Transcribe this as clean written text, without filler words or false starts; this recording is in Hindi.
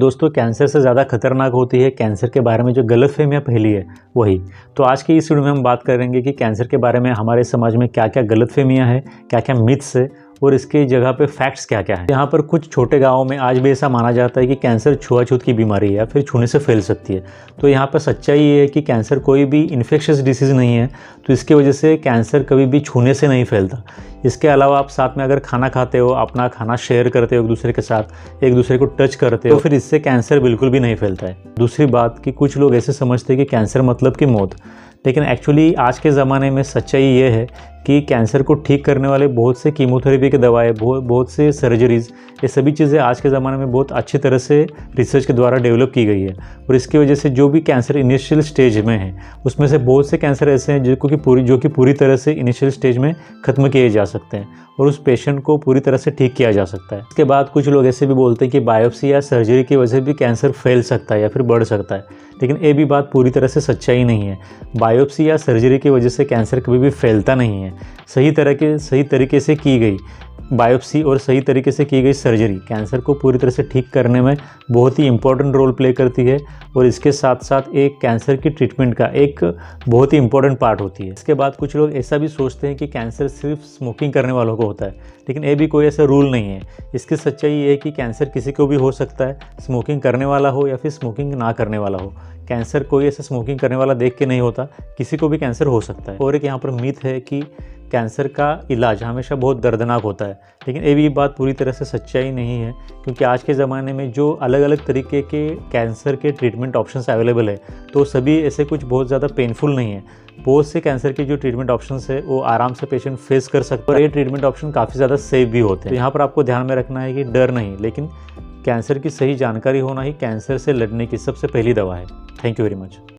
दोस्तों कैंसर से ज़्यादा खतरनाक होती है कैंसर के बारे में जो गलतफहमियां फैली है वही। तो आज की इस वीडियो में हम बात करेंगे कि कैंसर के बारे में हमारे समाज में क्या क्या गलतफहमियां हैं, क्या क्या मिथ्स है और इसकी जगह पे फैक्ट्स क्या क्या है। यहाँ पर कुछ छोटे गाँवों में आज भी ऐसा माना जाता है कि कैंसर छुआछूत की बीमारी है या फिर छूने से फैल सकती है। तो यहाँ पर सच्चाई ये है कि कैंसर कोई भी इन्फेक्शियस डिसीज़ नहीं है, तो इसकी वजह से कैंसर कभी भी छूने से नहीं फैलता। इसके अलावा आप साथ में अगर खाना खाते हो, अपना खाना शेयर करते हो एक दूसरे के साथ, एक दूसरे को टच करते हो, तो फिर इससे कैंसर बिल्कुल भी नहीं फैलता है। दूसरी बात कि कुछ लोग ऐसे समझते हैं कि कैंसर मतलब कि मौत, लेकिन एक्चुअली आज के ज़माने में सच्चाई ये है कि कैंसर को ठीक करने वाले बहुत से कीमोथेरेपी के दवाएं, बहुत से सर्जरीज़, ये सभी चीज़ें आज के ज़माने में बहुत अच्छी तरह से रिसर्च के द्वारा डेवलप की गई है। और इसकी वजह से जो भी कैंसर इनिशियल स्टेज में है उसमें से बहुत से कैंसर ऐसे हैं जो कि पूरी तरह से इनिशियल स्टेज में ख़त्म किए जा सकते हैं और उस पेशेंट को पूरी तरह से ठीक किया जा सकता है। इसके बाद कुछ लोग ऐसे भी बोलते हैं कि बायोप्सी या सर्जरी की वजह से भी कैंसर फैल सकता है या फिर बढ़ सकता है, लेकिन ये भी बात पूरी तरह से सच्चाई नहीं है। बायोप्सी या सर्जरी की वजह से कैंसर कभी भी फैलता नहीं है। सही तरीके से की गई बायोप्सी और सही तरीके से की गई सर्जरी कैंसर को पूरी तरह से ठीक करने में बहुत ही इंपॉर्टेंट रोल प्ले करती है और इसके साथ साथ एक कैंसर की ट्रीटमेंट का एक बहुत ही इंपॉर्टेंट पार्ट होती है। इसके बाद कुछ लोग ऐसा भी सोचते हैं कि कैंसर सिर्फ स्मोकिंग करने वालों को होता है, लेकिन ये भी कोई ऐसा रूल नहीं है। इसकी सच्चाई ये है कि कैंसर किसी को भी हो सकता है, स्मोकिंग करने वाला हो या फिर स्मोकिंग ना करने वाला हो। कैंसर कोई ऐसा स्मोकिंग करने वाला देख के नहीं होता, किसी को भी कैंसर हो सकता है। और एक यहाँ पर मिथ है कि कैंसर का इलाज हमेशा बहुत दर्दनाक होता है, लेकिन ये भी बात पूरी तरह से सच्चाई नहीं है, क्योंकि आज के ज़माने में जो अलग अलग तरीके के कैंसर के ट्रीटमेंट ऑप्शंस अवेलेबल है तो सभी ऐसे कुछ बहुत ज़्यादा पेनफुल नहीं है। बहुत से कैंसर के जो ट्रीटमेंट ऑप्शंस है वो आराम से पेशेंट फेस कर सकते हैं और ये ट्रीटमेंट ऑप्शन काफ़ी ज़्यादा सेफ भी होते हैं। तो यहाँ पर आपको ध्यान में रखना है कि डर नहीं, लेकिन कैंसर की सही जानकारी होना ही कैंसर से लड़ने की सबसे पहली दवा है। Thank you very much.